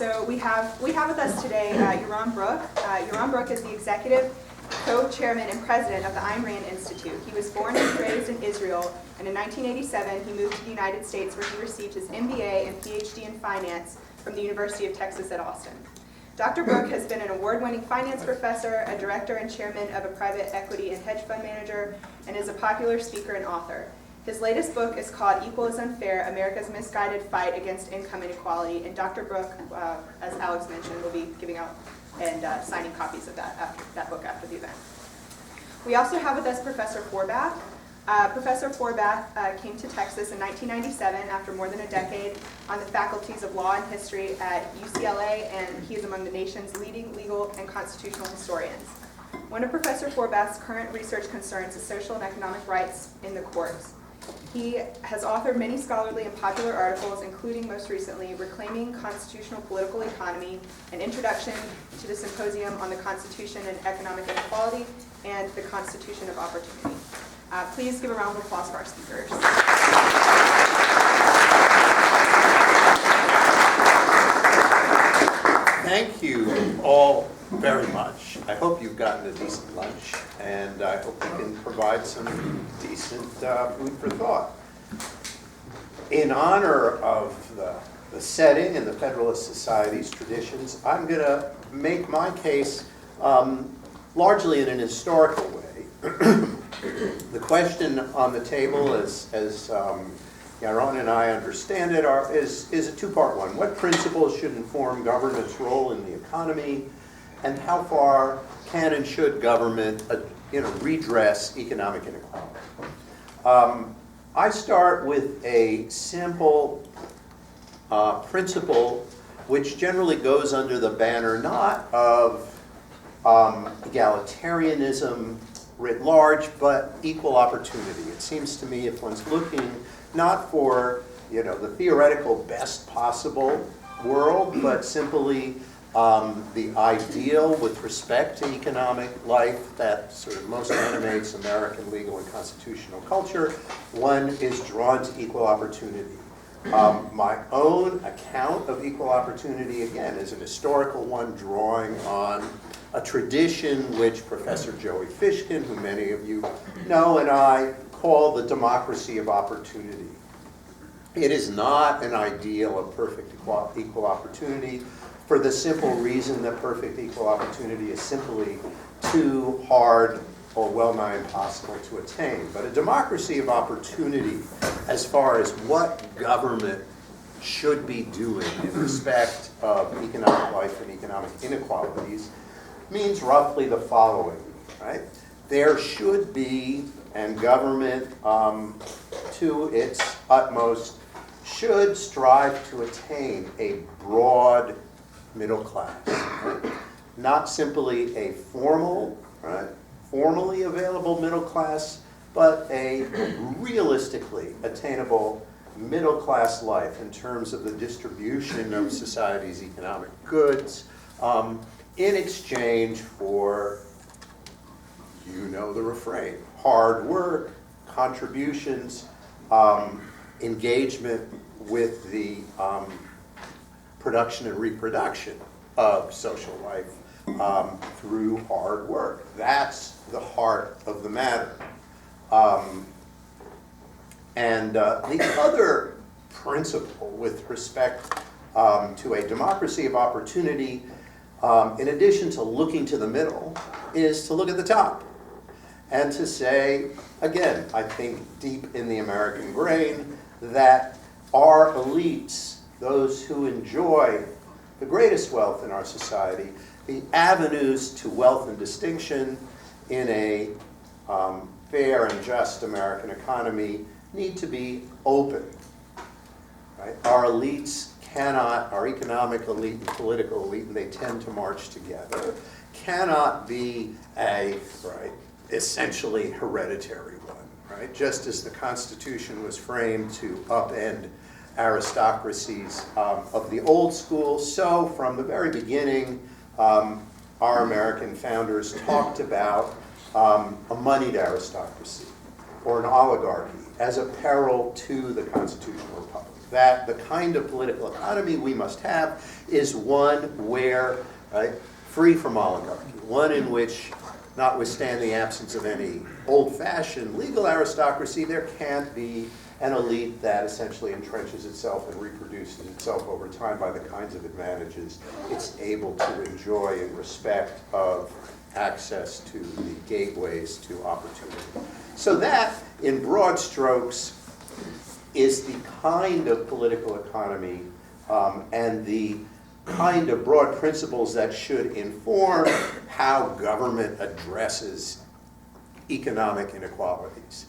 So we have with us today Yaron Brook. Yaron Brook is the executive co-chairman and president of the Ayn Rand Institute. He was born and raised in Israel, and in 1987 he moved to the United States, where he received his MBA and PhD in finance from the University of Texas at Austin. Dr. Brook has been an award-winning finance professor, a director and chairman of a private equity and hedge fund manager, and is a popular speaker and author. His latest book is called Equal is Unfair, America's Misguided Fight Against Income Inequality, and Dr. Brook, as Alex mentioned, will be giving out and signing copies of that book after the event. We also have with us Professor Forbath. Professor Forbath came to Texas in 1997 after more than a decade on the faculties of law and history at UCLA, and he is among the nation's leading legal and constitutional historians. One of Professor Forbath's current research concerns is social and economic rights in the courts. He has authored many scholarly and popular articles, including most recently Reclaiming Constitutional Political Economy, an introduction to the Symposium on the Constitution and Economic Inequality, and the Constitution of Opportunity. Please give a round of applause for our speakers. Thank you all very much. I hope you've gotten a decent lunch, and I hope we can provide some decent food for thought. In honor of the setting and the Federalist Society's traditions, I'm going to make my case largely in an historical way. The question on the table, as Yaron and I understand it, is a two-part one. What principles should inform government's role in the economy, and how far can and should government redress economic inequality? I start with a simple principle which generally goes under the banner not of egalitarianism writ large, but equal opportunity. It seems to me if one's looking not for the theoretical best possible world, but simply the ideal with respect to economic life that sort of most animates American legal and constitutional culture, one is drawn to equal opportunity. My own account of equal opportunity, again, is an historical one drawing on a tradition which Professor Joey Fishkin, who many of you know, and I call the democracy of opportunity. It is not an ideal of perfect equal opportunity for the simple reason that perfect equal opportunity is simply too hard or well-nigh impossible to attain. But a democracy of opportunity, as far as what government should be doing in respect of economic life and economic inequalities, means roughly the following, right? There should be, and government to its utmost should strive to attain a broad middle class, right? Not simply a formal, right, formally available middle class, but a realistically attainable middle class life in terms of the distribution of society's economic goods in exchange for, the refrain, hard work, contributions, engagement with the production and reproduction of social life through hard work. That's the heart of the matter. And the other principle with respect to a democracy of opportunity, in addition to looking to the middle, is to look at the top and to say, again, I think deep in the American brain, that our elites, those who enjoy the greatest wealth in our society, the avenues to wealth and distinction in a fair and just American economy need to be open. Right? Our elites cannot, our economic elite and political elite, and they tend to march together, cannot be a, essentially hereditary one, right? Just as the Constitution was framed to upend aristocracies of the old school, so from the very beginning, our American founders talked about a moneyed aristocracy or an oligarchy as a peril to the constitutional republic. that the kind of political economy we must have is one where, right, free from oligarchy, one in which, notwithstanding the absence of any old-fashioned legal aristocracy, there can't be an elite that essentially entrenches itself and reproduces itself over time by the kinds of advantages it's able to enjoy in respect of access to the gateways to opportunity. So that, in broad strokes, is the kind of political economy and the kind of broad principles that should inform how government addresses economic inequalities.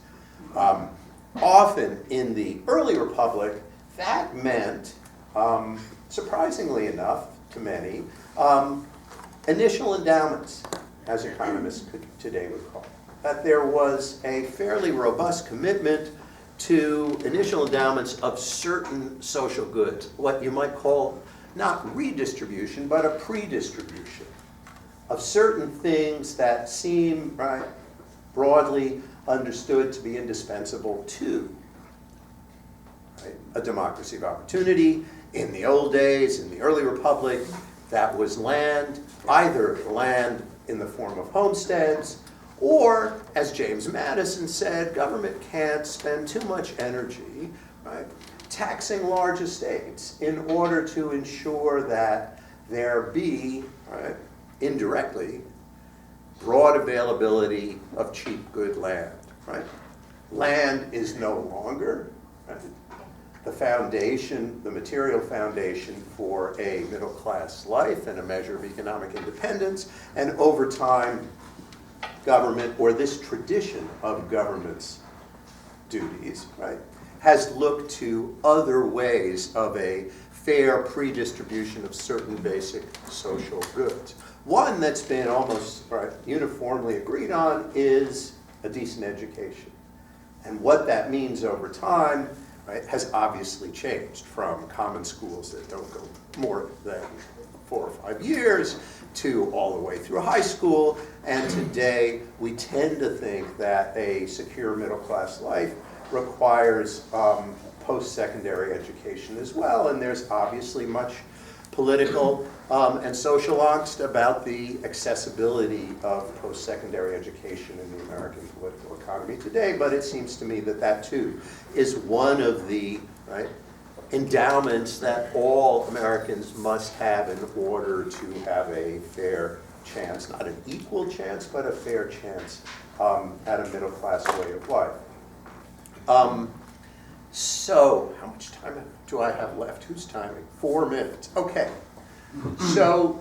Often in the early republic, that meant, surprisingly enough to many, initial endowments, as economists today would call it. That there was a fairly robust commitment to initial endowments of certain social goods, what you might call not redistribution, but a predistribution of certain things that seem, right, broadly understood to be indispensable to, right, a democracy of opportunity. In the old days, in the early republic, that was land, either land in the form of homesteads, or, as James Madison said, government can't spend too much energy, right, taxing large estates in order to ensure that there be, right, indirectly, broad availability of cheap, good land, right? Land is no longer, right, the foundation, the material foundation for a middle-class life and a measure of economic independence, and over time, government, or this tradition of government's duties, right, has looked to other ways of a fair predistribution of certain basic social goods. One that's been almost, right, uniformly agreed on is a decent education. And what that means over time, right, has obviously changed from common schools that don't go more than 4 or 5 years to all the way through high school. And today we tend to think that a secure middle-class life requires post-secondary education as well. And there's obviously much political and social angst about the accessibility of post-secondary education in the American political economy today, but it seems to me that that too is one of the, right, endowments that all Americans must have in order to have a fair chance, not an equal chance, but a fair chance at a middle-class way of life. So, how much time do I have left? Who's timing? 4 minutes. Okay. So,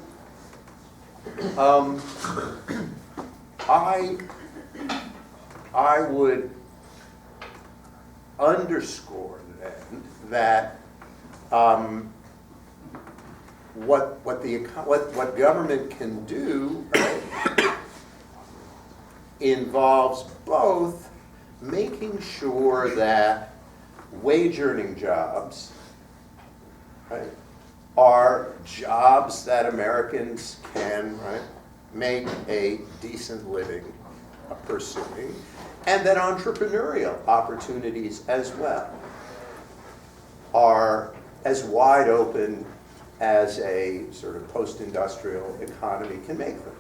I would underscore then that what government can do, right, involves both making sure that wage-earning jobs, right, are jobs that Americans can, right, make a decent living pursuing, and that entrepreneurial opportunities as well are as wide open as a sort of post-industrial economy can make them.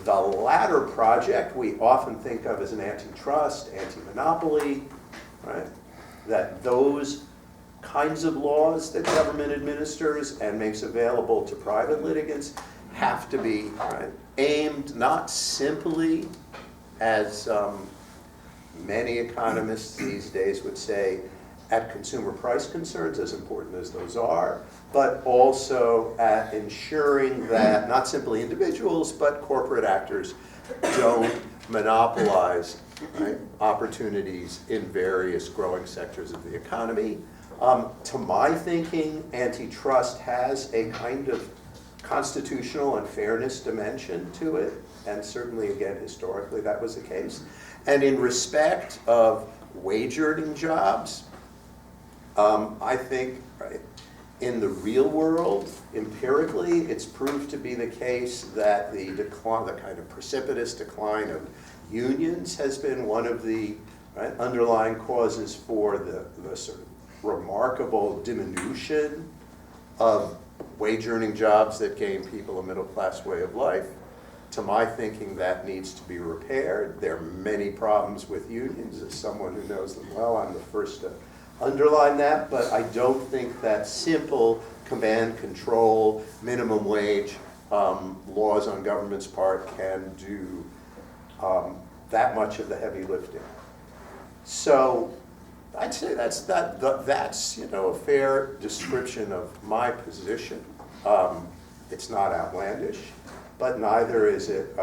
The latter project we often think of as an antitrust, anti-monopoly, right? That those kinds of laws that government administers and makes available to private litigants have to be, right, aimed not simply, as many economists these days would say, at consumer price concerns, as important as those are, but also at ensuring that not simply individuals, but corporate actors don't monopolize, right, opportunities in various growing sectors of the economy. To my thinking, antitrust has a kind of constitutional and fairness dimension to it, and certainly, again, historically that was the case. And in respect of wage-earning jobs, I think, right, in the real world, empirically, it's proved to be the case that the decline, the kind of precipitous decline of unions has been one of the, right, underlying causes for the sort of remarkable diminution of wage-earning jobs that gain people a middle-class way of life. To my thinking, that needs to be repaired. There are many problems with unions. As someone who knows them well, I'm the first to underline that, but I don't think that simple command control, minimum wage laws on government's part can do that much of the heavy lifting. So I'd say that's a fair description of my position. It's not outlandish, but neither is it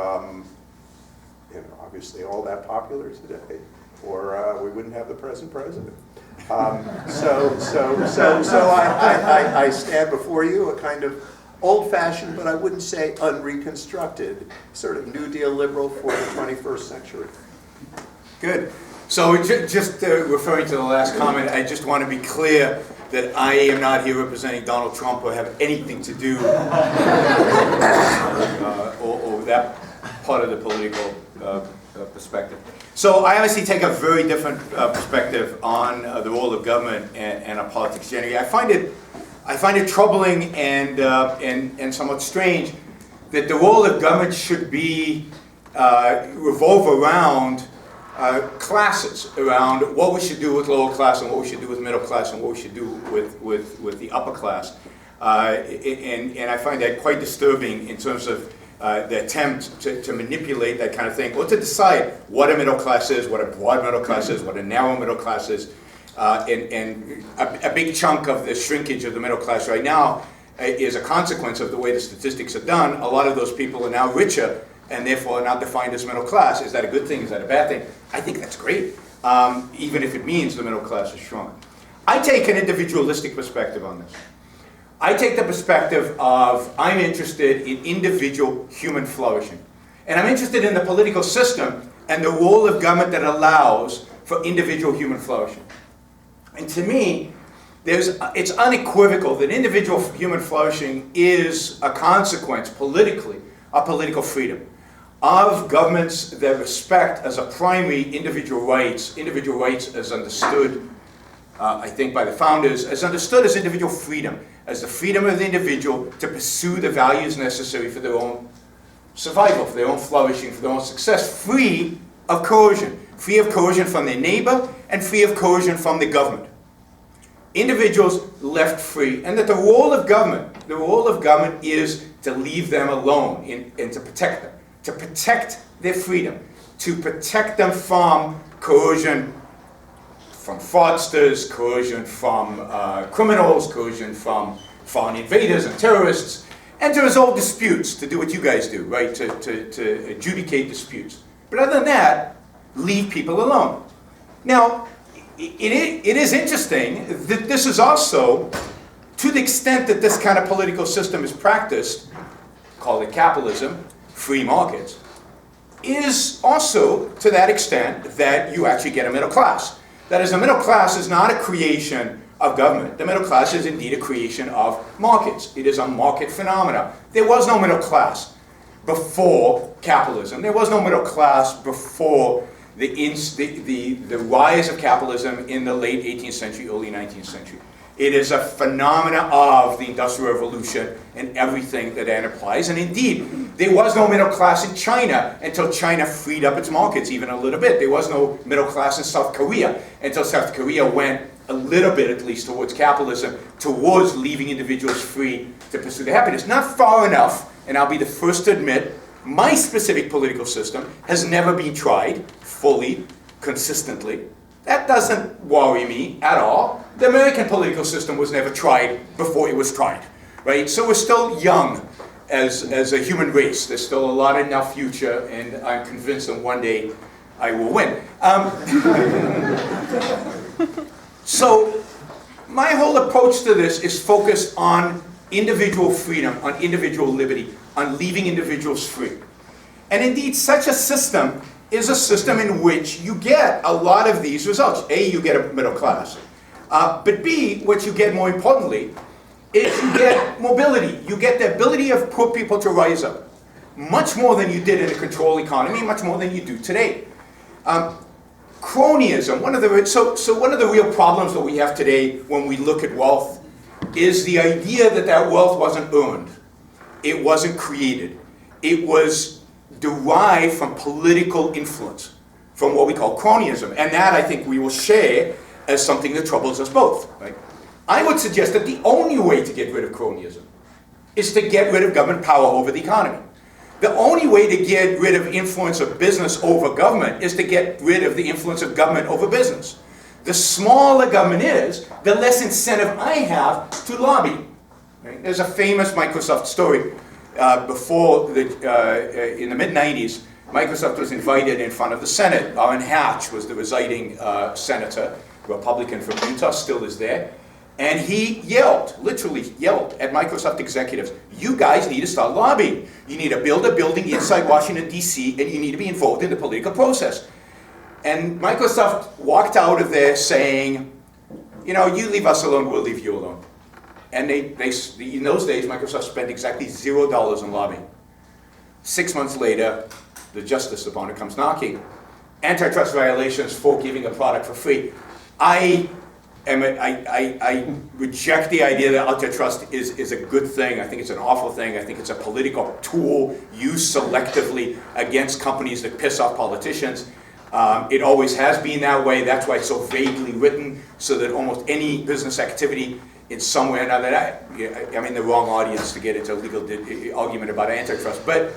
obviously all that popular today, or we wouldn't have the present president. So I stand before you a kind of old-fashioned, but I wouldn't say unreconstructed, sort of New Deal liberal for the 21st century. Good. So just referring to the last comment, I just want to be clear that I am not here representing Donald Trump or have anything to do or that part of the political perspective. So I obviously take a very different perspective on the role of government and of politics generally. I find it troubling and somewhat strange that the role of government should be revolve around classes, around what we should do with lower class and what we should do with middle class and what we should do with the upper class. And I find that quite disturbing in terms of the attempt to manipulate that kind of thing, or to decide what a middle class is, what a broad middle class is, what a narrow middle class is. And a big chunk of the shrinkage of the middle class right now is a consequence of the way the statistics are done. A lot of those people are now richer and therefore are not defined as middle class. Is that a good thing? Is that a bad thing? I think that's great, even if it means the middle class is shrunk. I take an individualistic perspective on this. I take the perspective of I'm interested in individual human flourishing. And I'm interested in the political system and the role of government that allows for individual human flourishing. And to me, it's unequivocal that individual human flourishing is a consequence politically of political freedom, of governments that respect as a primary individual rights as understood, I think by the founders, as understood as individual freedom, as the freedom of the individual to pursue the values necessary for their own survival, for their own flourishing, for their own success, free of coercion from their neighbor and free of coercion from the government. Individuals left free, and that the role of government is to leave them alone and to protect their freedom, to protect them from coercion from fraudsters, coercion from criminals, coercion from foreign invaders and terrorists, and to resolve disputes, to do what you guys do, right, to adjudicate disputes. But other than that, leave people alone. Now, it is interesting that this is also, to the extent that this kind of political system is practiced, call it capitalism, free markets, is also to that extent that you actually get a middle class. That is, the middle class is not a creation of government. The middle class is indeed a creation of markets. It is a market phenomena. There was no middle class before capitalism. There was no middle class before the rise of capitalism in the late 18th century, early 19th century. It is a phenomena of the Industrial Revolution and everything that implies. And indeed, there was no middle class in China until China freed up its markets even a little bit. There was no middle class in South Korea until South Korea went a little bit, at least, towards capitalism, towards leaving individuals free to pursue their happiness. Not far enough, and I'll be the first to admit, my specific political system has never been tried fully, consistently. That doesn't worry me at all. The American political system was never tried before it was tried, right? So we're still young as a human race. There's still a lot in our future, and I'm convinced that one day I will win. So my whole approach to this is focused on individual freedom, on individual liberty, on leaving individuals free. And indeed, such a system is a system in which you get a lot of these results. A, you get a middle class. But B, what you get more importantly, is you get mobility. You get the ability of poor people to rise up. Much more than you did in a control economy, much more than you do today. cronyism, one of the real problems that we have today when we look at wealth is the idea that that wealth wasn't earned. It wasn't created. It was derived from political influence, from what we call cronyism. And that, I think, we will share as something that troubles us both. Right? I would suggest that the only way to get rid of cronyism is to get rid of government power over the economy. The only way to get rid of influence of business over government is to get rid of the influence of government over business. The smaller government is, the less incentive I have to lobby. Right? There's a famous Microsoft story. In the mid-90s, Microsoft was invited in front of the Senate. Orrin Hatch was the residing senator, Republican from Utah, still is there. And he yelled, literally yelled at Microsoft executives, you guys need to start lobbying. You need to build a building inside Washington, D.C., and you need to be involved in the political process. And Microsoft walked out of there saying, you know, you leave us alone, we'll leave you alone. And in those days, Microsoft spent exactly $0 on lobbying. 6 months later, the Justice Department comes knocking. Antitrust violations for giving a product for free. I reject the idea that antitrust is a good thing. I think it's an awful thing. I think it's a political tool used selectively against companies that piss off politicians. It always has been that way. That's why it's so vaguely written, so that almost any business activity in some way or another, I'm in the wrong audience to get into a legal argument about antitrust. But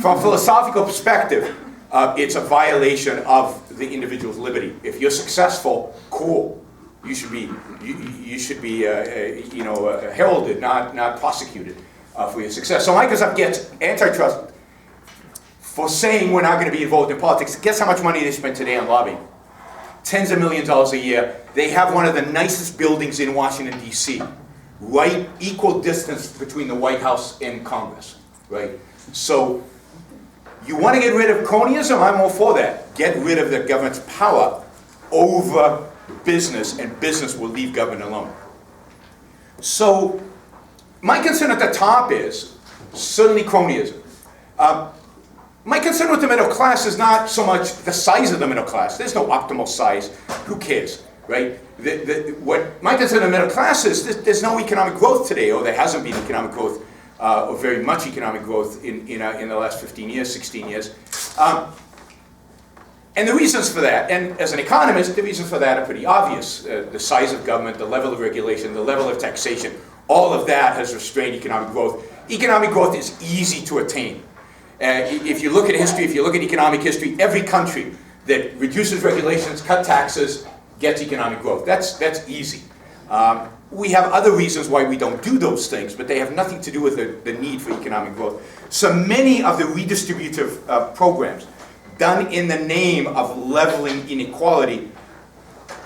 from a philosophical perspective, it's a violation of the individual's liberty. If you're successful, cool. You should be heralded, not prosecuted for your success. So Microsoft gets antitrust for saying we're not going to be involved in politics. Guess how much money they spend today on lobbying? Tens of millions of dollars a year. They have one of the nicest buildings in Washington, D.C. Right, equal distance between the White House and Congress. Right. So you want to get rid of cronyism? I'm all for that. Get rid of the government's power over business, and business will leave government alone. So my concern at the top is certainly cronyism. My concern with the middle class is not so much the size of the middle class. There's no optimal size. Who cares, right? What my concern in the middle class is there's no economic growth today, or there hasn't been economic growth, or very much economic growth in the last 15 years, 16 years. And the reasons for that, and as an economist, the reasons for that are pretty obvious. The size of government, the level of regulation, the level of taxation, all of that has restrained economic growth. Economic growth is easy to attain. If you look at history, if you look at economic history, every country that reduces regulations, cut taxes, gets economic growth. That's easy. We have other reasons why we don't do those things, but they have nothing to do with the need for economic growth. So many of the redistributive programs done in the name of leveling inequality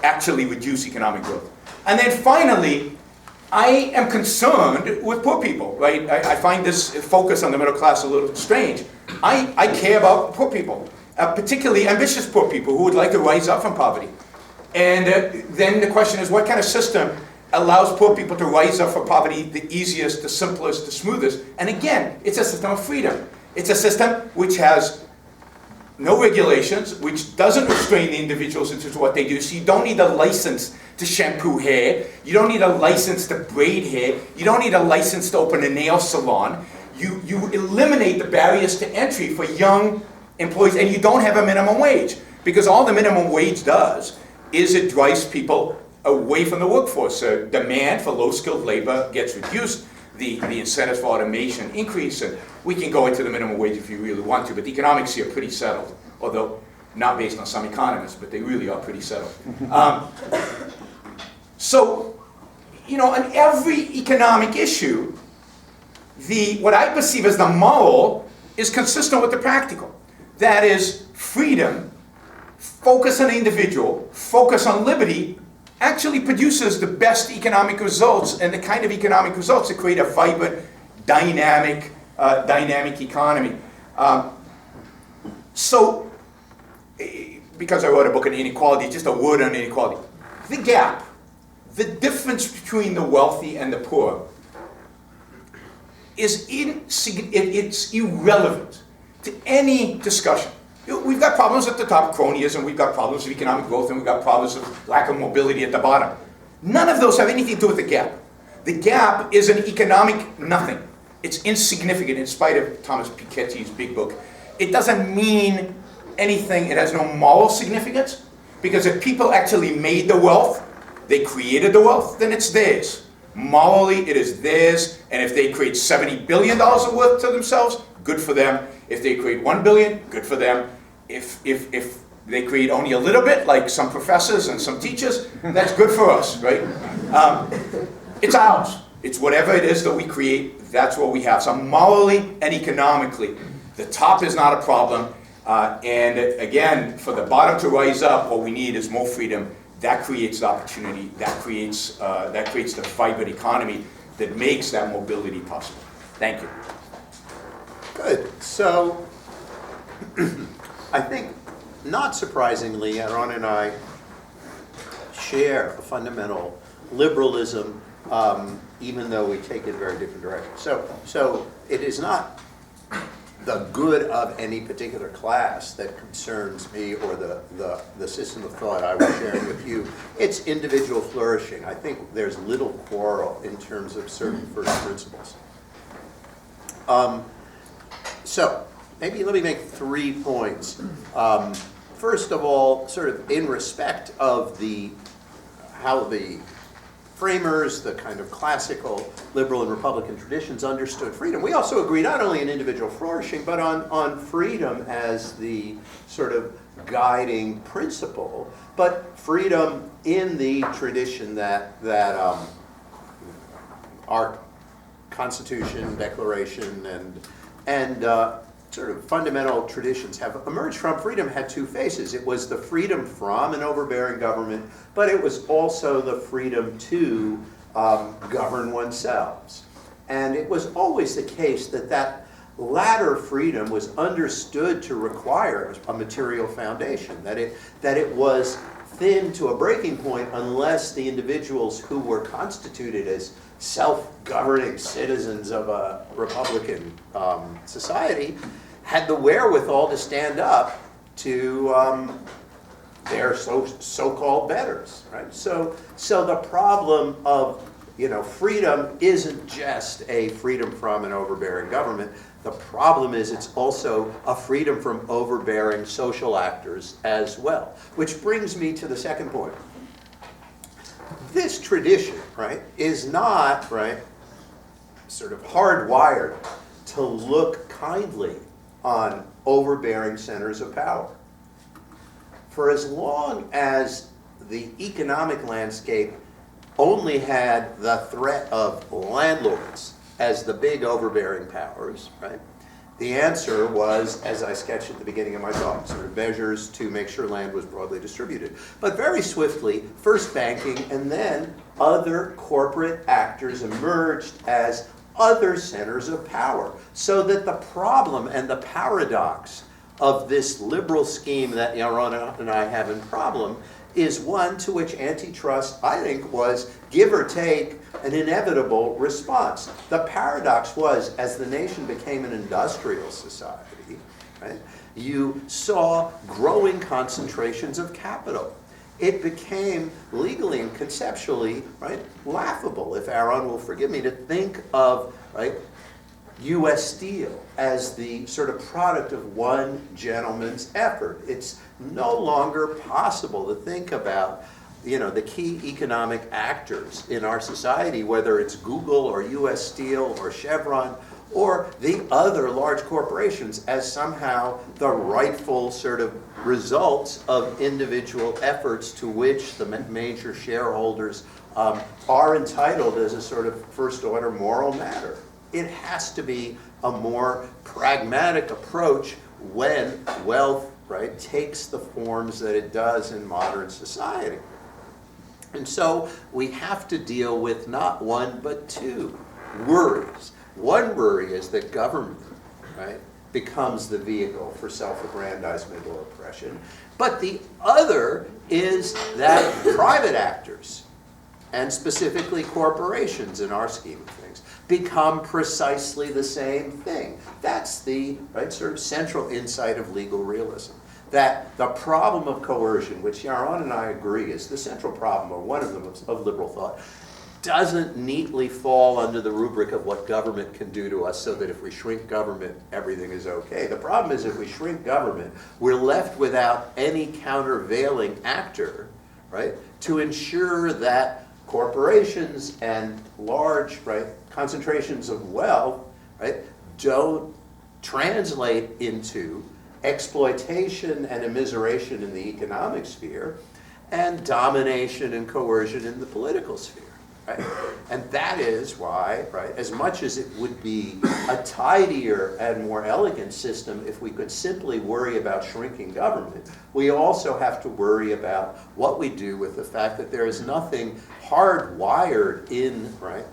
actually reduce economic growth. And then finally, I am concerned with poor people, right? I find this focus on the middle class a little strange. I care about poor people, particularly ambitious poor people who would like to rise up from poverty. And then the question is, what kind of system allows poor people to rise up from poverty the easiest, the simplest, the smoothest? And again, it's a system of freedom. It's a system which has no regulations, which doesn't restrain the individuals into what they do. So you don't need a license to shampoo hair. You don't need a license to braid hair. You don't need a license to open a nail salon. You eliminate the barriers to entry for young employees, and you don't have a minimum wage. Because all the minimum wage does is it drives people away from the workforce. So demand for low-skilled labor gets reduced. The incentives for automation increase, and we can go into the minimum wage if you really want to, but the economics here are pretty settled, although not based on some economists, but they really are pretty settled. So, on every economic issue, what I perceive as the moral is consistent with the practical. That is, freedom, focus on the individual, focus on liberty, actually produces the best economic results, and the kind of economic results that create a vibrant, dynamic economy. So, because I wrote a book on inequality, just a word on inequality. The gap, the difference between the wealthy and the poor, it's irrelevant to any discussion We've got problems at the top, cronyism, we've got problems of economic growth, and we've got problems of lack of mobility at the bottom. None of those have anything to do with the gap. The gap is an economic nothing. It's insignificant in spite of Thomas Piketty's big book. It doesn't mean anything, it has no moral significance, because if people actually made the wealth, they created the wealth, then it's theirs. Morally, it is theirs, and if they create $70 billion of worth to themselves, good for them. If they create $1 billion, good for them. If they create only a little bit, like some professors and some teachers, that's good for us, right? It's ours. It's whatever it is that we create, that's what we have. So morally and economically, the top is not a problem. And again, for the bottom to rise up, what we need is more freedom. That creates the opportunity. That creates the vibrant economy that makes that mobility possible. Thank you. Good. So, I think, not surprisingly, Yaron and I share a fundamental liberalism, even though we take it very different directions. So it is not the good of any particular class that concerns me, or the system of thought I was sharing with you. It's individual flourishing. I think there's little quarrel in terms of certain first principles. So maybe let me make 3 points. First of all, sort of in respect of how the framers, the kind of classical liberal and Republican traditions understood freedom. We also agree not only in individual flourishing, but on freedom as the sort of guiding principle, but freedom in the tradition that our Constitution, Declaration, and sort of fundamental traditions have emerged from. Freedom had 2 faces. It was the freedom from an overbearing government, but it was also the freedom to govern oneself. And it was always the case that latter freedom was understood to require a material foundation, that it was thin to a breaking point unless the individuals who were constituted as self-governing citizens of a Republican society had the wherewithal to stand up to their so-called betters, right? So the problem of freedom isn't just a freedom from an overbearing government. The problem is it's also a freedom from overbearing social actors as well. Which brings me to the second point. This tradition, right, is not, right, sort of hardwired to look kindly on overbearing centers of power. For as long as the economic landscape only had the threat of landlords as the big overbearing powers, right, the answer was, as I sketched at the beginning of my talk, sort of measures to make sure land was broadly distributed. But very swiftly, first banking and then other corporate actors emerged as other centers of power. So that the problem and the paradox of this liberal scheme that Yaron and I have in problem is one to which antitrust, I think, was, give or take, an inevitable response. The paradox was, as the nation became an industrial society, right, you saw growing concentrations of capital. It became legally and conceptually, right, laughable, if Yaron will forgive me, to think of, right, U.S. Steel as the sort of product of one gentleman's effort. It's no longer possible to think about, the key economic actors in our society, whether it's Google or U.S. Steel or Chevron or the other large corporations, as somehow the rightful sort of results of individual efforts to which the major shareholders are entitled as a sort of first-order moral matter. It has to be a more pragmatic approach when wealth, right, takes the forms that it does in modern society. And so we have to deal with not one but 2 worries. One worry is that government, right, becomes the vehicle for self-aggrandizement or oppression. But the other is that private actors, and specifically corporations in our scheme of things, become precisely the same thing. That's the sort of central insight of legal realism. That the problem of coercion, which Yaron and I agree is the central problem, or one of them, of liberal thought, doesn't neatly fall under the rubric of what government can do to us, so that if we shrink government, everything is okay. The problem is, if we shrink government, we're left without any countervailing actor, right, to ensure that corporations and large, concentrations of wealth, don't translate into exploitation and immiseration in the economic sphere and domination and coercion in the political sphere. And that is why, as much as it would be a tidier and more elegant system if we could simply worry about shrinking government, we also have to worry about what we do with the fact that there is nothing hardwired in the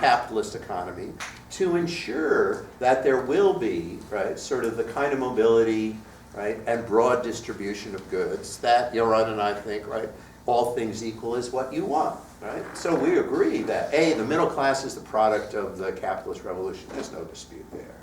capitalist economy to ensure that there will be sort of the kind of mobility and broad distribution of goods that Yaron and I think, all things equal, is what you want. So we agree that the middle class is the product of the capitalist revolution. There's no dispute there.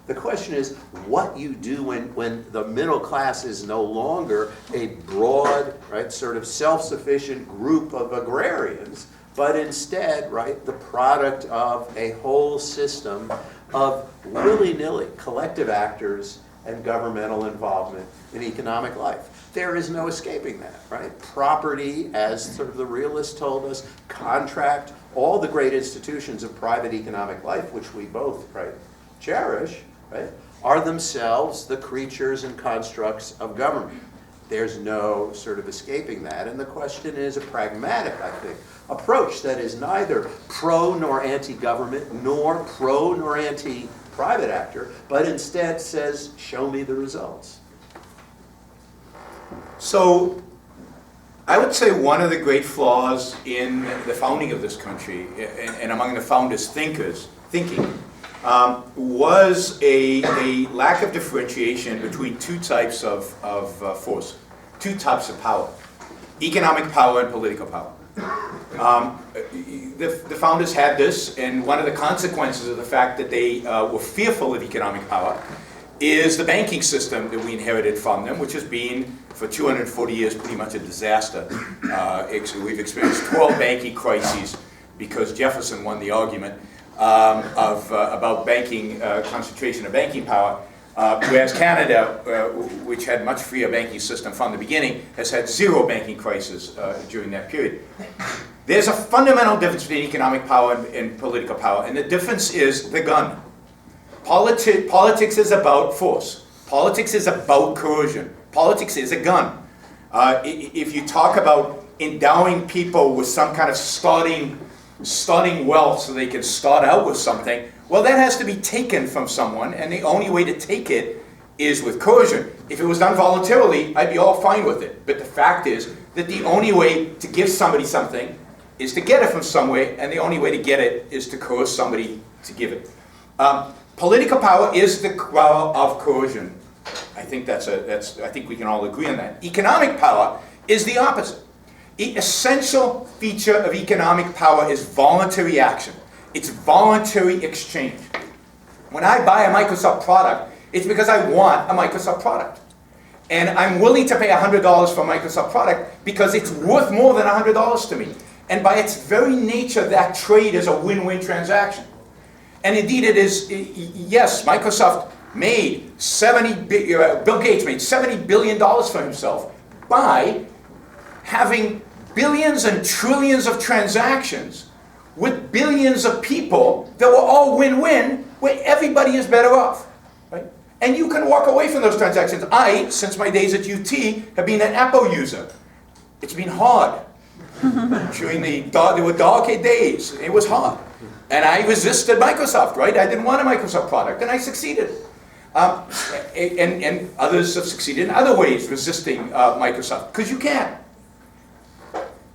The question is what you do when the middle class is no longer a broad, sort of self-sufficient group of agrarians, but instead, the product of a whole system of willy-nilly collective actors and governmental involvement in economic life. There is no escaping that, Property, as sort of the realists told us, contract, all the great institutions of private economic life, which we both, cherish, are themselves the creatures and constructs of government. There's no sort of escaping that, and the question is a pragmatic, I think, approach that is neither pro nor anti-government, nor pro nor anti-private actor, but instead says, show me the results. So I would say one of the great flaws in the founding of this country, and among the founders' thinking, was a lack of differentiation between two types of force, two types of power: economic power and political power. The founders had this, and one of the consequences of the fact that they were fearful of economic power is the banking system that we inherited from them, which has been, for 240 years, pretty much a disaster. We've experienced 12 banking crises because Jefferson won the argument about banking concentration of banking power, whereas Canada, which had much freer banking system from the beginning, has had 0 banking crises during that period. There's a fundamental difference between economic power and political power, and the difference is the gun. Politics is about force. Politics is about coercion. Politics is a gun. If you talk about endowing people with some kind of starting wealth so they can start out with something, well, that has to be taken from someone, and the only way to take it is with coercion. If it was done voluntarily, I'd be all fine with it. But the fact is that the only way to give somebody something is to get it from somewhere, and the only way to get it is to coerce somebody to give it. Political power is the power of coercion. I think I think we can all agree on that. Economic power is the opposite. The essential feature of economic power is voluntary action. It's voluntary exchange. When I buy a Microsoft product, it's because I want a Microsoft product. And I'm willing to pay $100 for a Microsoft product because it's worth more than $100 to me. And by its very nature, that trade is a win-win transaction. And indeed it is, yes, Microsoft made Bill Gates made $70 billion for himself by having billions and trillions of transactions with billions of people that were all win-win, where everybody is better off. Right? And you can walk away from those transactions. I, since my days at UT, have been an Apple user. It's been hard. During there were dark days. It was hard. And I resisted Microsoft, right? I didn't want a Microsoft product, and I succeeded. And others have succeeded in other ways resisting Microsoft, because you can.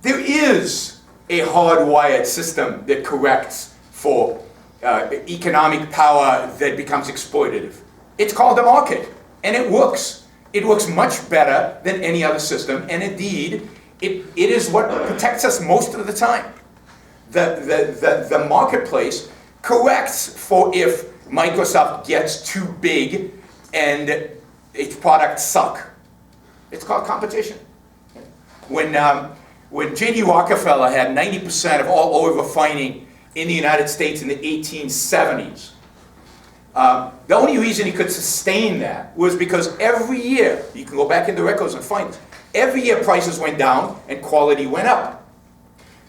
There is a hardwired system that corrects for economic power that becomes exploitative. It's called the market, and it works. It works much better than any other system, and indeed, it is what protects us most of the time. The marketplace corrects for if Microsoft gets too big and its products suck. It's called competition. When J.D. Rockefeller had 90% of all oil refining in the United States in the 1870s, the only reason he could sustain that was because every year, you can go back in the records and find this, every year prices went down and quality went up.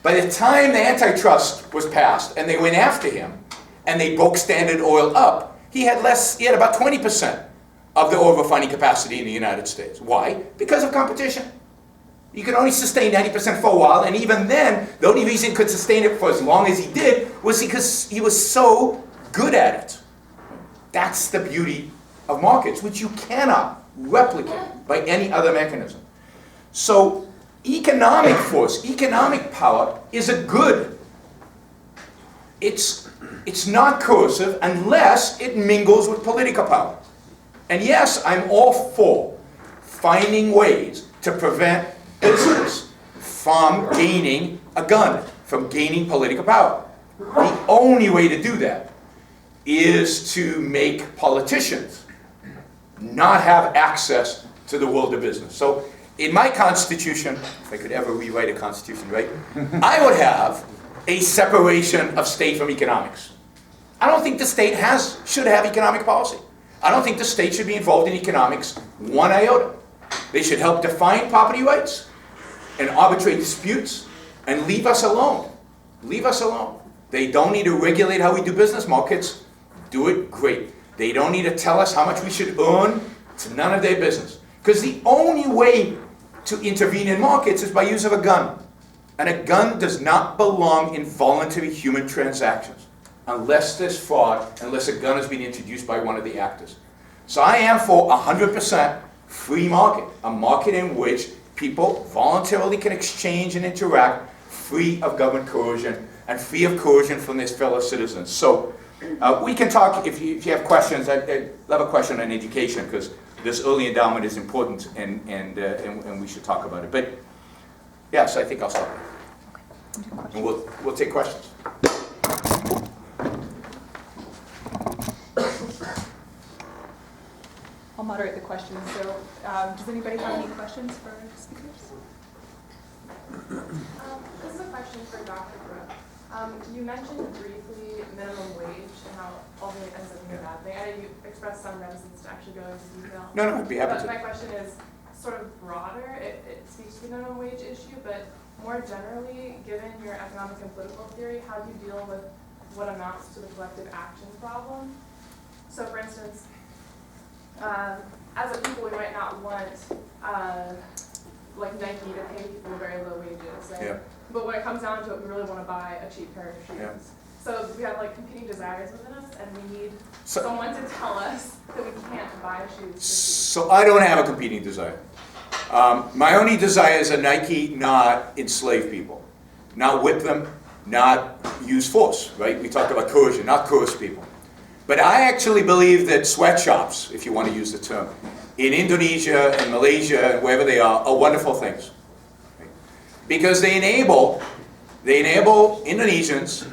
By the time the antitrust was passed and they went after him and they broke Standard Oil up, he had about 20% of the oil refining capacity in the United States. Why? Because of competition. You could only sustain 90% for a while, and even then, the only reason he could sustain it for as long as he did was because he was so good at it. That's the beauty of markets, which you cannot replicate by any other mechanism. So economic force, economic power is a good. It's not coercive unless it mingles with political power. And yes, I'm all for finding ways to prevent business from gaining a gun, from gaining political power. The only way to do that is to make politicians not have access to the world of business. So in my constitution, if I could ever rewrite a constitution, right, I would have a separation of state from economics. I don't think the state should have economic policy. I don't think the state should be involved in economics one iota. They should help define property rights and arbitrate disputes and leave us alone. Leave us alone. They don't need to regulate how we do business. Markets do it great. They don't need to tell us how much we should earn. It's none of their business. Because the only way to intervene in markets is by use of a gun. And a gun does not belong in voluntary human transactions unless there's fraud, unless a gun has been introduced by one of the actors. So I am for 100% free market, a market in which people voluntarily can exchange and interact free of government coercion and free of coercion from their fellow citizens. So we can talk, if you have questions, I love a question on education because this early endowment is important and we should talk about it. But yes, I think I'll stop there. And we'll take questions. I'll moderate the questions. So does anybody have any questions for the speakers? This is a question for Dr. Brook. You mentioned briefly minimum wage and how ultimately it ends up being a bad thing. I know you expressed some reticence to actually go into detail. No, I'd be happy But to. my question is sort of broader. It speaks to the minimum wage issue, but more generally, given your economic and political theory, how do you deal with what amounts to the collective action problem? So for instance, as a people, we might not want like Nike to pay people very low wages. Right? Yeah. But when it comes down to it, we really want to buy a cheap pair of shoes. Yeah. So we have like competing desires within us, and we need So- someone to tell us that we can't buy shoes. So I don't have a competing desire. My only desire is a Nike not enslave people, not whip them, not use force, right? We talked about coercion, not coerce people. But I actually believe that sweatshops, if you want to use the term, in Indonesia and Malaysia and wherever they are wonderful things. Because they enable Indonesians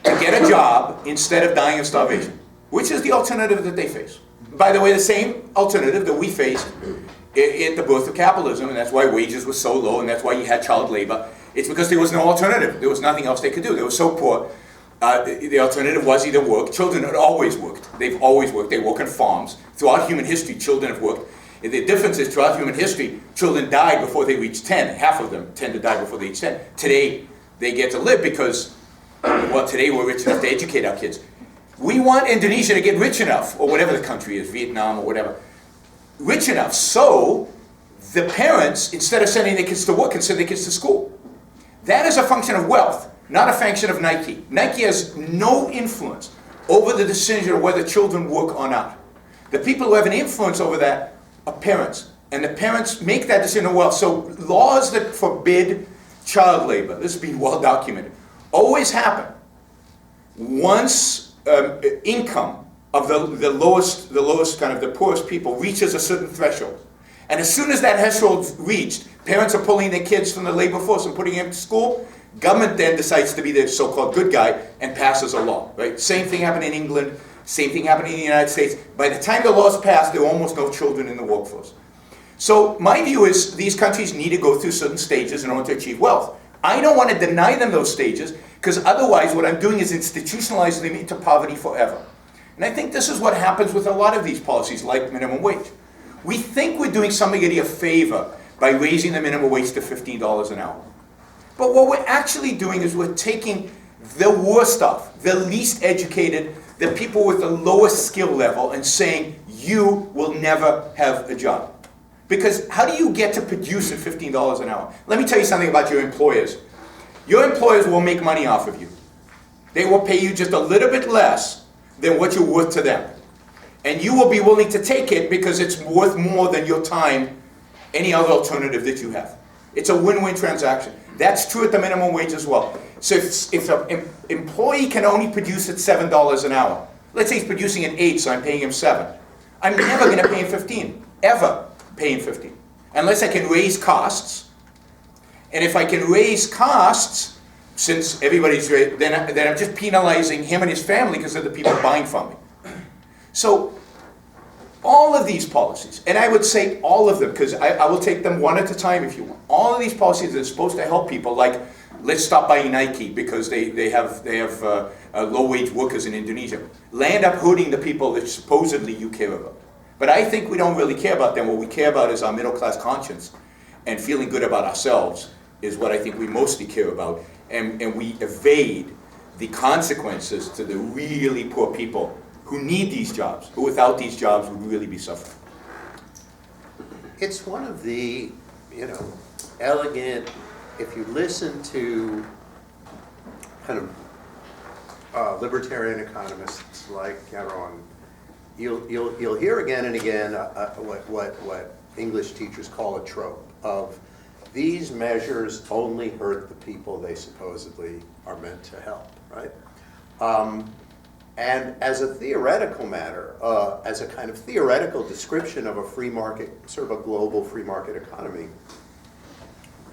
to get a job instead of dying of starvation, which is the alternative that they face. By the way, the same alternative that we faced at the birth of capitalism, and that's why wages were so low, and that's why you had child labor. It's because there was no alternative. There was nothing else they could do. They were so poor. The alternative was either work. Children had always worked. They've always worked. They work on farms. Throughout human history, children have worked. And the difference is throughout human history, children died before they reached 10. Half of them tend to die before they reach 10. Today, they get to live because, well, today we're rich enough to educate our kids. We want Indonesia to get rich enough, or whatever the country is, Vietnam or whatever, rich enough so the parents, instead of sending their kids to work, can send their kids to school. That is a function of wealth, not a function of Nike. Nike has no influence over the decision of whether children work or not. The people who have an influence over that are parents, and the parents make that decision of wealth. So laws that forbid child labor, this has been well documented, always happen once income of the lowest kind of the poorest people reaches a certain threshold. And as soon as that threshold reached, parents are pulling their kids from the labor force and putting them to school. Government then decides to be the so-called good guy and passes a law, right? Same thing happened in England, same thing happened in the United States. By the time the laws passed, there were almost no children in the workforce. So my view is these countries need to go through certain stages in order to achieve wealth. I don't want to deny them those stages, because otherwise what I'm doing is institutionalizing them into poverty forever. And I think this is what happens with a lot of these policies, like minimum wage. We think we're doing somebody a favor by raising the minimum wage to $15 an hour. But what we're actually doing is we're taking the worst off, the least educated, the people with the lowest skill level, and saying, you will never have a job. Because how do you get to produce at $15 an hour? Let me tell you something about your employers. Your employers will make money off of you. They will pay you just a little bit less than what you're worth to them. And you will be willing to take it because it's worth more than your time, any other alternative that you have. It's a win-win transaction. That's true at the minimum wage as well. So if an employee can only produce at $7 an hour, let's say he's producing at 8, so I'm paying him 7. I'm never going to pay him 15, ever pay him 15, unless I can raise costs. And if I can raise costs, since everybody's rate, then I'm just penalizing him and his family because they're the people buying from me. So all of these policies, and I would say all of them, because I will take them one at a time if you want. All of these policies that are supposed to help people, like let's stop buying Nike because they have low-wage workers in Indonesia, land up hurting the people that supposedly you care about. But I think we don't really care about them. What we care about is our middle-class conscience, and feeling good about ourselves is what I think we mostly care about. And we evade the consequences to the really poor people who need these jobs, who without these jobs would really be suffering. It's one of the, elegant, if you listen to kind of libertarian economists like Yaron, you'll hear again and again what English teachers call a trope of these measures only hurt the people they supposedly are meant to help, right? And as a theoretical matter, as a kind of theoretical description of a free market, sort of a global free market economy,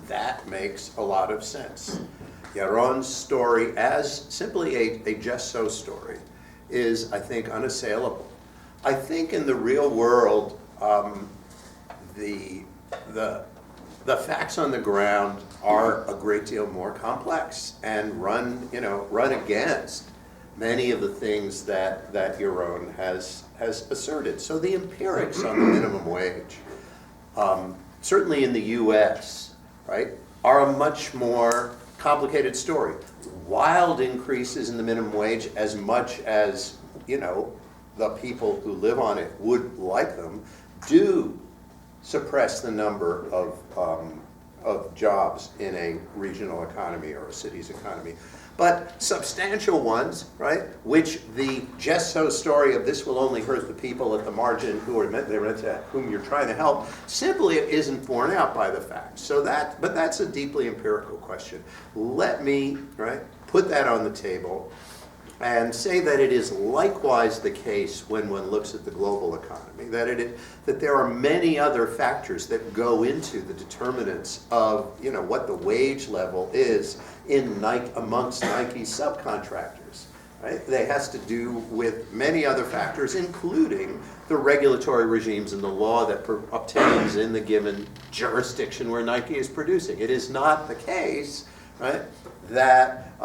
that makes a lot of sense. Yaron's story, as simply a just so story, is, I think, unassailable. I think in the real world, the facts on the ground are a great deal more complex and run against many of the things that Yaron has asserted. So the empirics on the minimum wage, certainly in the U.S., right, are a much more complicated story. Wild increases in the minimum wage, as much as the people who live on it would like them, do suppress the number of jobs in a regional economy or a city's economy. But substantial ones, right, which the just so story of this will only hurt the people at the margin whom you're trying to help, simply isn't borne out by the facts. But that's a deeply empirical question. Let me, right, put that on the table and say that it is likewise the case when one looks at the global economy, that there are many other factors that go into the determinants of what the wage level is amongst Nike's subcontractors. Right? It has to do with many other factors, including the regulatory regimes and the law that obtains in the given jurisdiction where Nike is producing. It is not the case, right, that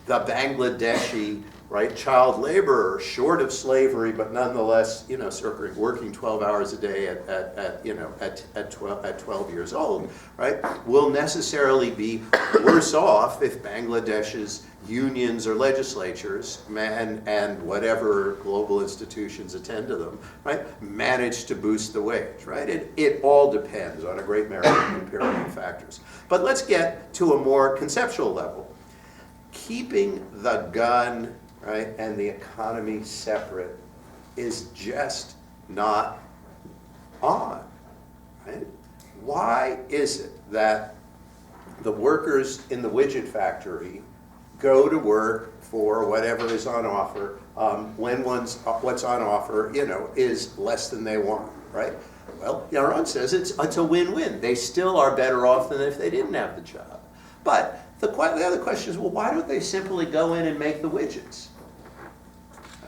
the Bangladeshi, right, child laborer, short of slavery, but nonetheless, working 12 hours a day at 12 years old, right, will necessarily be worse off if Bangladesh's unions or legislatures and whatever global institutions attend to them, right, manage to boost the wage, right? It all depends on a great myriad of empirical factors. But let's get to a more conceptual level. Keeping the gun, right, and the economy separate is just not on, right? Why is it that the workers in the widget factory go to work for whatever is on offer when what's on offer, is less than they want, right? Well, Yaron says it's a win-win. They still are better off than if they didn't have the job. But The other question is, well, why don't they simply go in and make the widgets?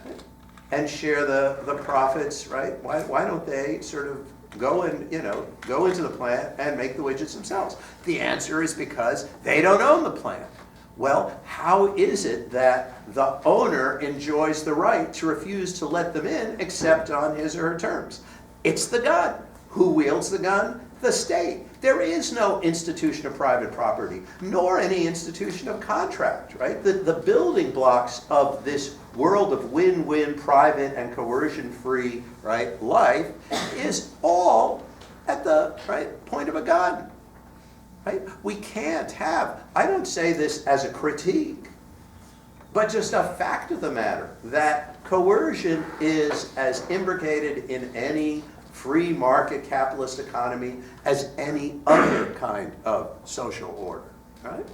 Right? And share the profits, right? Why don't they sort of go into the plant and make the widgets themselves? The answer is because they don't own the plant. Well, how is it that the owner enjoys the right to refuse to let them in except on his or her terms? It's the gun. Who wields the gun? The state. There is no institution of private property, nor any institution of contract, right? The building blocks of this world of win-win, private and coercion-free, right, life is all at the point of a gun, right? We can't have, I don't say this as a critique, but just a fact of the matter, that coercion is as imbricated in any free market capitalist economy as any other kind of social order, right?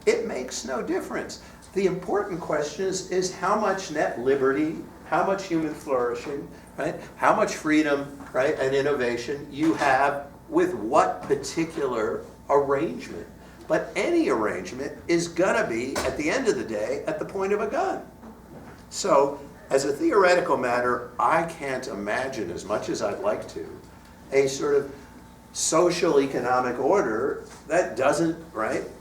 It makes no difference. The important question is how much net liberty, how much human flourishing, right? How much freedom, right, and innovation you have with what particular arrangement. But any arrangement is gonna be, at the end of the day, at the point of a gun. So, as a theoretical matter, I can't imagine, as much as I'd like to, a sort of social economic order that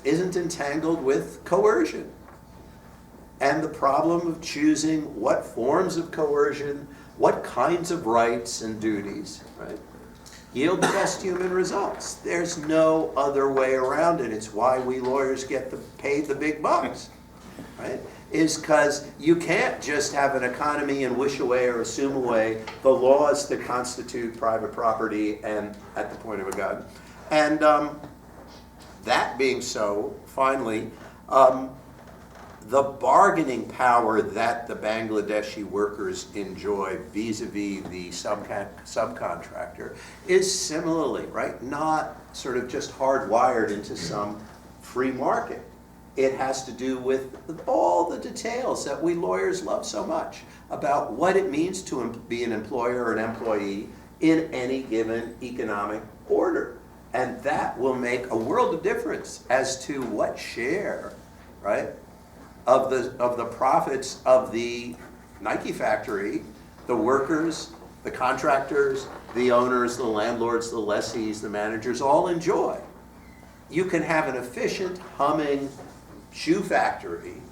isn't entangled with coercion. And the problem of choosing what forms of coercion, what kinds of rights and duties, right, yield the best human results. There's no other way around it. It's why we lawyers get paid the big bucks, right? Is because you can't just have an economy and wish away or assume away the laws that constitute private property and at the point of a gun. And that being so, finally, the bargaining power that the Bangladeshi workers enjoy vis-a-vis the subcontractor is similarly, right, not sort of just hardwired into some free market. It has to do with all the details that we lawyers love so much about what it means to be an employer or an employee in any given economic order. And that will make a world of difference as to what share, right, of the profits of the Nike factory, the workers, the contractors, the owners, the landlords, the lessees, the managers all enjoy. You can have an efficient, humming shoe factory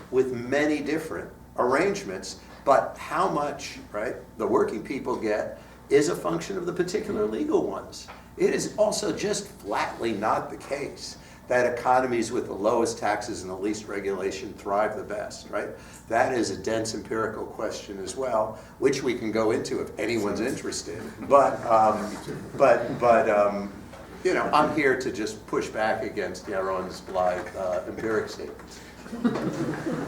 with many different arrangements, but how much, right, the working people get is a function of the particular legal ones. It is also just flatly not the case that economies with the lowest taxes and the least regulation thrive the best, right? That is a dense empirical question as well, which we can go into if anyone's interested. But you know, I'm here to just push back against Yaron's blithe empiric statements.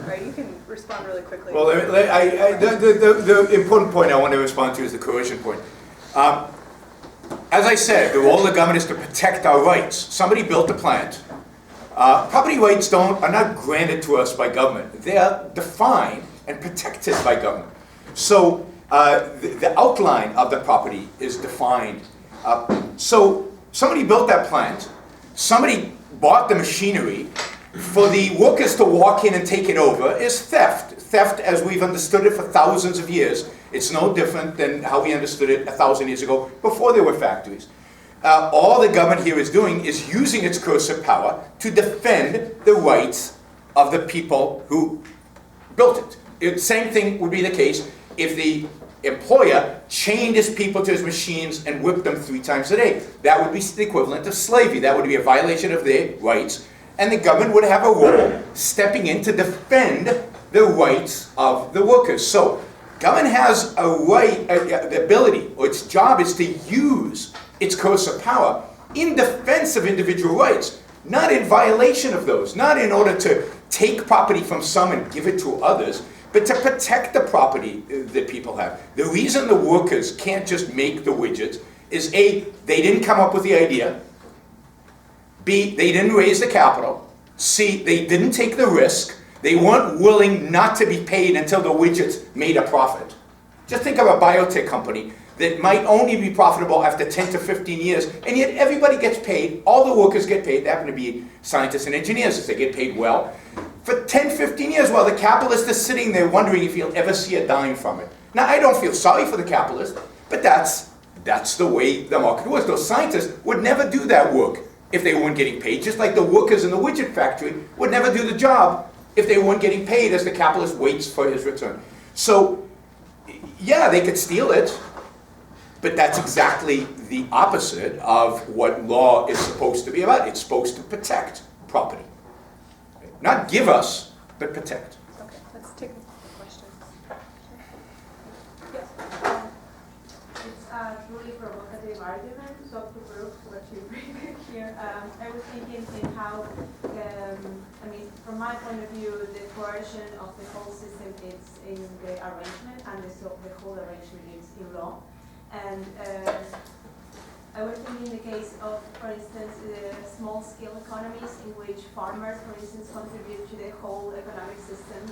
Right, you can respond really quickly. Well, the important point I want to respond to is the coercion point. As I said, the role of the government is to protect our rights. Somebody built a plant. Property rights are not granted to us by government. They are defined and protected by government. So the outline of the property is defined. So somebody built that plant. Somebody bought the machinery. For the workers to walk in and take it over is theft. Theft as we've understood it for thousands of years. It's no different than how we understood it 1,000 years ago before there were factories. All the government here is doing is using its coercive power to defend the rights of the people who built it. Same thing would be the case if the employer chained his people to his machines and whipped them 3 times a day. That would be the equivalent of slavery. That would be a violation of their rights. And the government would have a role stepping in to defend the rights of the workers. So government has a right, the ability, or its job is to use its coercive power in defense of individual rights, not in violation of those, not in order to take property from some and give it to others, but to protect the property that people have. The reason the workers can't just make the widgets is A, they didn't come up with the idea, B, they didn't raise the capital, C, they didn't take the risk, they weren't willing not to be paid until the widgets made a profit. Just think of a biotech company that might only be profitable after 10 to 15 years, and yet everybody gets paid, all the workers get paid, they happen to be scientists and engineers, so they get paid well, for 10, 15 years while the capitalist is sitting there wondering if he'll ever see a dime from it. Now, I don't feel sorry for the capitalist, but that's the way the market works. Those scientists would never do that work if they weren't getting paid, just like the workers in the widget factory would never do the job if they weren't getting paid as the capitalist waits for his return. So, yeah, they could steal it, but that's exactly the opposite of what law is supposed to be about. It's supposed to protect property. Not give us, but protect. Okay, let's take a question. Yes. It's a truly provocative argument, Dr. Brook, what you bring here. I was thinking in how, from my point of view, the coercion of the whole system is in the arrangement, and the whole arrangement is in law. And I was thinking in the case of, for instance, small-scale economies in which farmers, for instance, contribute to the whole economic system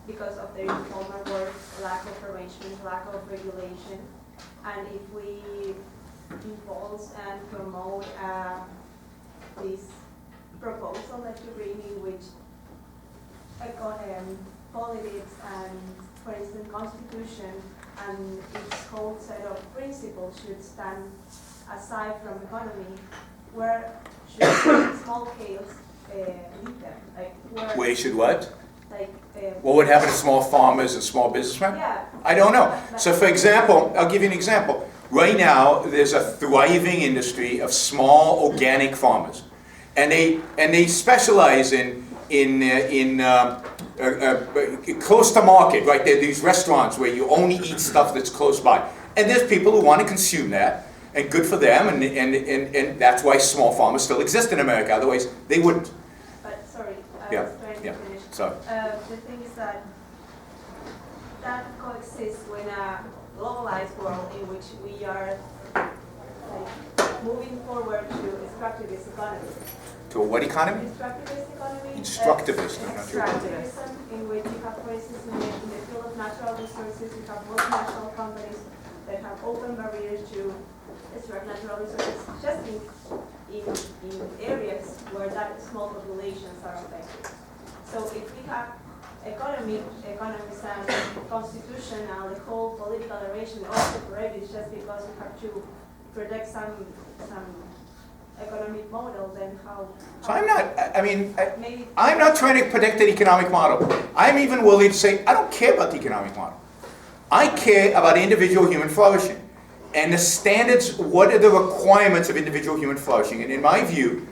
because of their informal work, lack of arrangement, lack of regulation. And if we impulse and promote this proposal that you bring in which politics and, for instance, constitution and its whole set of principles should stand aside from economy, where should small scales lead them? Like Where should what? Like What would happen to small farmers and small businessmen? yeah. I don't know. So for example, I'll give you an example. Right now, there's a thriving industry of small organic farmers. And they specialize in close to market, right? There are these restaurants where you only eat stuff that's close by. And there's people who want to consume that, and good for them, and that's why small farmers still exist in America, otherwise they wouldn't. But sorry, I Yeah, was trying yeah. to finish. Sorry. The thing is that coexists in a globalized world in which we are like moving forward to extractivist economy. To a what economy? Extractivist economy. Instructivist, I'm not sure. Extractivism, in which you have, for instance, in the field of natural resources, you have multinational companies that have open barriers to extract natural resources, just in areas where that small populations are affected. So if we have economics and constitutional, the whole political arrangement all separated just because we have to protect some economic model, then how? So I'm not, Maybe I'm not trying to predict an economic model. I'm even willing to say, I don't care about the economic model. I care about individual human flourishing. And the standards, what are the requirements of individual human flourishing? And in my view,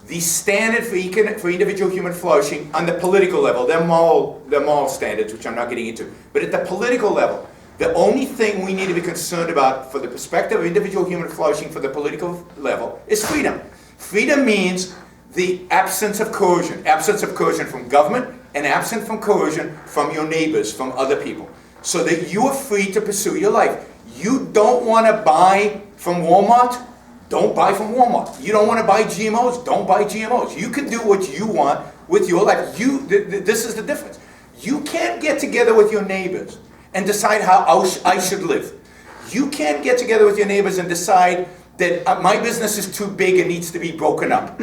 the standard for individual human flourishing on the political level, they're moral standards, which I'm not getting into, but at the political level, the only thing we need to be concerned about for the perspective of individual human flourishing for the political level is freedom. Freedom means the absence of coercion from government and absence from coercion from your neighbors, from other people, so that you are free to pursue your life. You don't want to buy from Walmart, don't buy from Walmart. You don't want to buy GMOs, don't buy GMOs. You can do what you want with your life. This is the difference. You can't get together with your neighbors and decide how I should live. You can't get together with your neighbors and decide that my business is too big and needs to be broken up.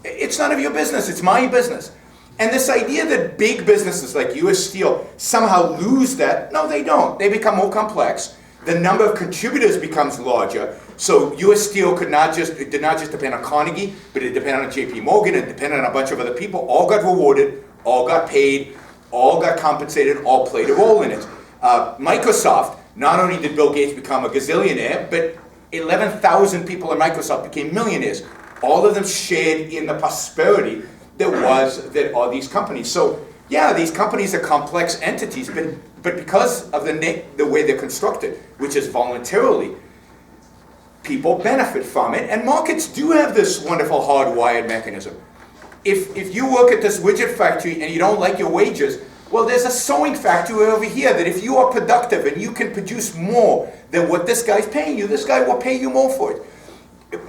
It's none of your business, it's my business. And this idea that big businesses like US Steel somehow lose that, no, they don't. They become more complex. The number of contributors becomes larger. So US Steel did not just depend on Carnegie, but it depended on JP Morgan, it depended on a bunch of other people, all got rewarded, all got paid, all got compensated, all played a role in it. Microsoft, not only did Bill Gates become a gazillionaire, but 11,000 people at Microsoft became millionaires. All of them shared in the prosperity that are these companies. So yeah, these companies are complex entities, but because of the way they're constructed, which is voluntarily, people benefit from it, and markets do have this wonderful hardwired mechanism. If you work at this widget factory and you don't like your wages, well, there's a sewing factory over here that if you are productive and you can produce more than what this guy's paying you, this guy will pay you more for it.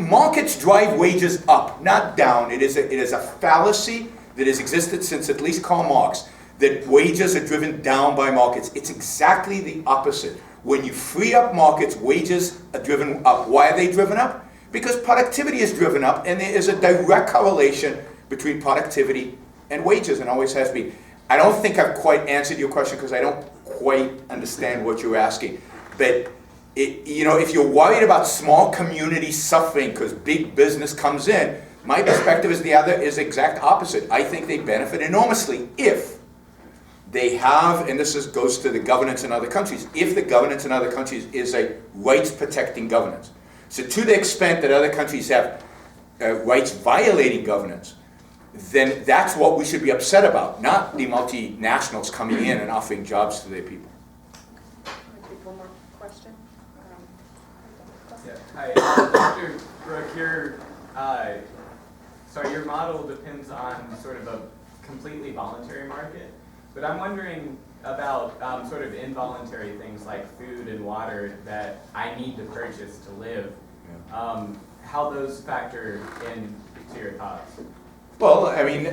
Markets drive wages up, not down. It is a fallacy that has existed since at least Karl Marx, that wages are driven down by markets. It's exactly the opposite. When you free up markets, wages are driven up. Why are they driven up? Because productivity is driven up, and there is a direct correlation between productivity and wages, and always has been. I don't think I've quite answered your question because I don't quite understand what you're asking. But if you're worried about small communities suffering because big business comes in, my perspective is the exact opposite. I think they benefit enormously if they have, and goes to the governance in other countries, if the governance in other countries is a rights-protecting governance. So to the extent that other countries have rights-violating governance, then that's what we should be upset about, not the multinationals coming in and offering jobs to their people. I'm gonna take one more question. Yeah. Hi, Dr. Brook, your model depends on sort of a completely voluntary market, but I'm wondering about sort of involuntary things like food and water that I need to purchase to live, how those factor into your thoughts. Well, I mean,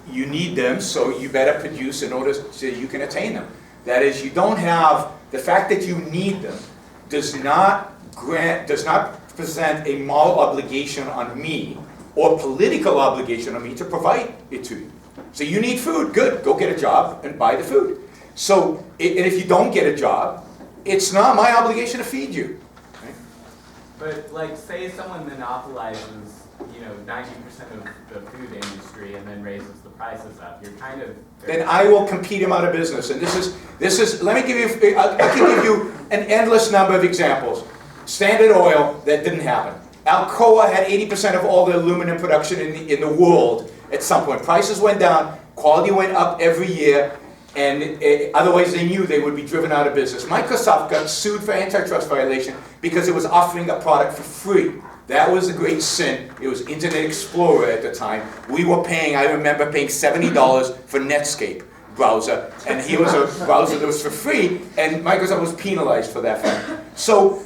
you need them, so you better produce in order so you can attain them. That is, you don't have, the fact that you need them does not present a moral obligation on me or political obligation on me to provide it to you. So you need food, good, go get a job and buy the food. So, and if you don't get a job, it's not my obligation to feed you. Right? But like, say someone monopolizes 90% of the food industry and then raises the prices up. You're kind of... Then I will compete him out of business. And this is. Let me give you, I can give you an endless number of examples. Standard Oil, that didn't happen. Alcoa had 80% of all the aluminum production in the world at some point. Prices went down, quality went up every year, and otherwise they knew they would be driven out of business. Microsoft got sued for antitrust violation because it was offering a product for free. That was the great sin. It was Internet Explorer at the time. We were paying, I remember paying $70 for Netscape browser, and here was a browser that was for free, and Microsoft was penalized for that fact. So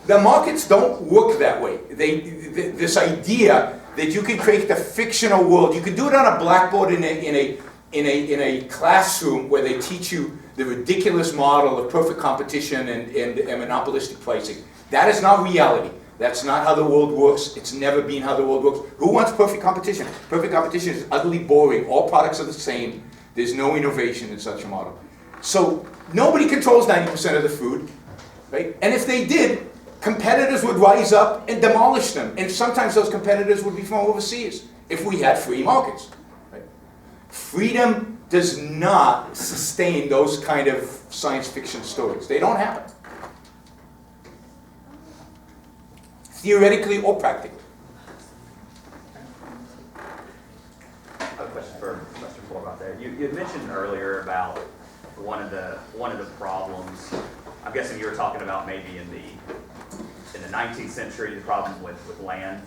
the markets don't work that way. This idea that you can create the fictional world, you can do it on a blackboard in a classroom where they teach you the ridiculous model of perfect competition and monopolistic pricing. That is not reality. That's not how the world works. It's never been how the world works. Who wants perfect competition? Perfect competition is utterly boring. All products are the same. There's no innovation in such a model. So nobody controls 90% of the food, right? And if they did, competitors would rise up and demolish them. And sometimes those competitors would be from overseas if we had free markets. Right? Freedom does not sustain those kind of science fiction stories. They don't happen. Theoretically or practically. I have a question for Professor Forbath there. You had mentioned earlier about one of the problems. I'm guessing you were talking about maybe in the 19th century, the problem with land,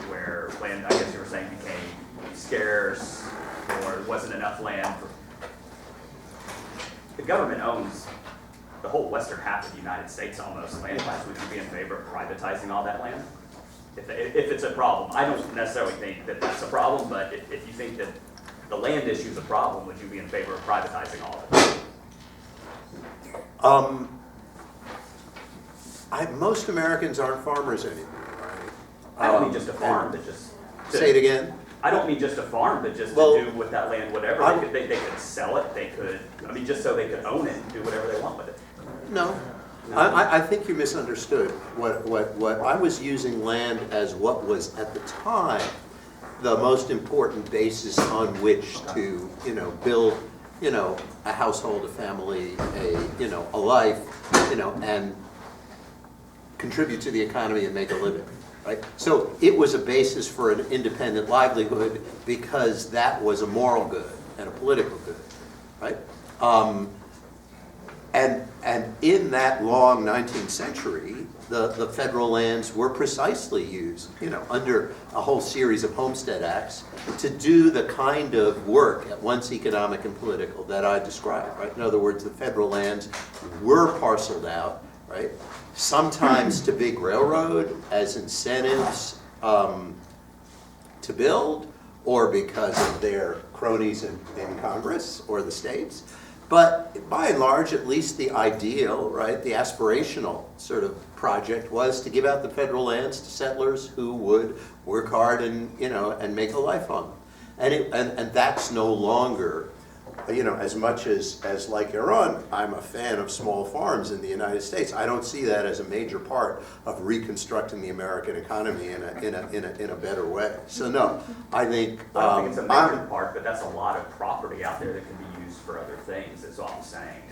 where land, I guess you were saying, became scarce, or there wasn't enough land. The government owns the whole western half of the United States almost. Land-wise, would you be in favor of privatizing all that land? If it's a problem. I don't necessarily think that that's a problem, but if you think that the land issue is a problem, would you be in favor of privatizing all of it? Most Americans aren't farmers anymore, right? I don't mean just a farm, but just... Say it again? I don't mean just a farm, but just Well, to do with that land whatever. They could sell it, they could, just so they could own it and do whatever they want with it. No. I think you misunderstood. What I was using land as what was at the time the most important basis on which to, build, a household, a family, a life, and contribute to the economy and make a living, right? So it was a basis for an independent livelihood because that was a moral good and a political good, right? And in that long 19th century, the federal lands were precisely used, under a whole series of Homestead Acts to do the kind of work, at once economic and political, that I described, right? In other words, the federal lands were parceled out, right? Sometimes to big railroad as incentives to build, or because of their cronies in Congress or the states. But by and large, at least the ideal, right, the aspirational sort of project was to give out the federal lands to settlers who would work hard and, and make a life on them. And that's no longer, as much as like Yaron, I'm a fan of small farms in the United States. I don't see that as a major part of reconstructing the American economy in a better way. So no, I think I don't think it's a major part, but that's a lot of property out there that can be used for other things. That's all I'm saying.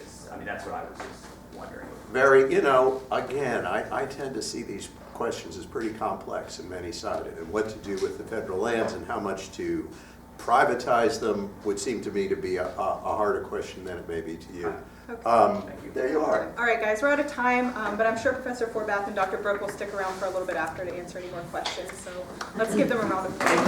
That's what I was just wondering. very, again, I tend to see these questions as pretty complex and many-sided, and what to do with the federal lands and how much to privatize them would seem to me to be a harder question than it may be to you. Okay. There you are. All right, guys, we're out of time, but I'm sure Professor Forbath and Dr. Brook will stick around for a little bit after to answer any more questions. So let's give them a round of applause.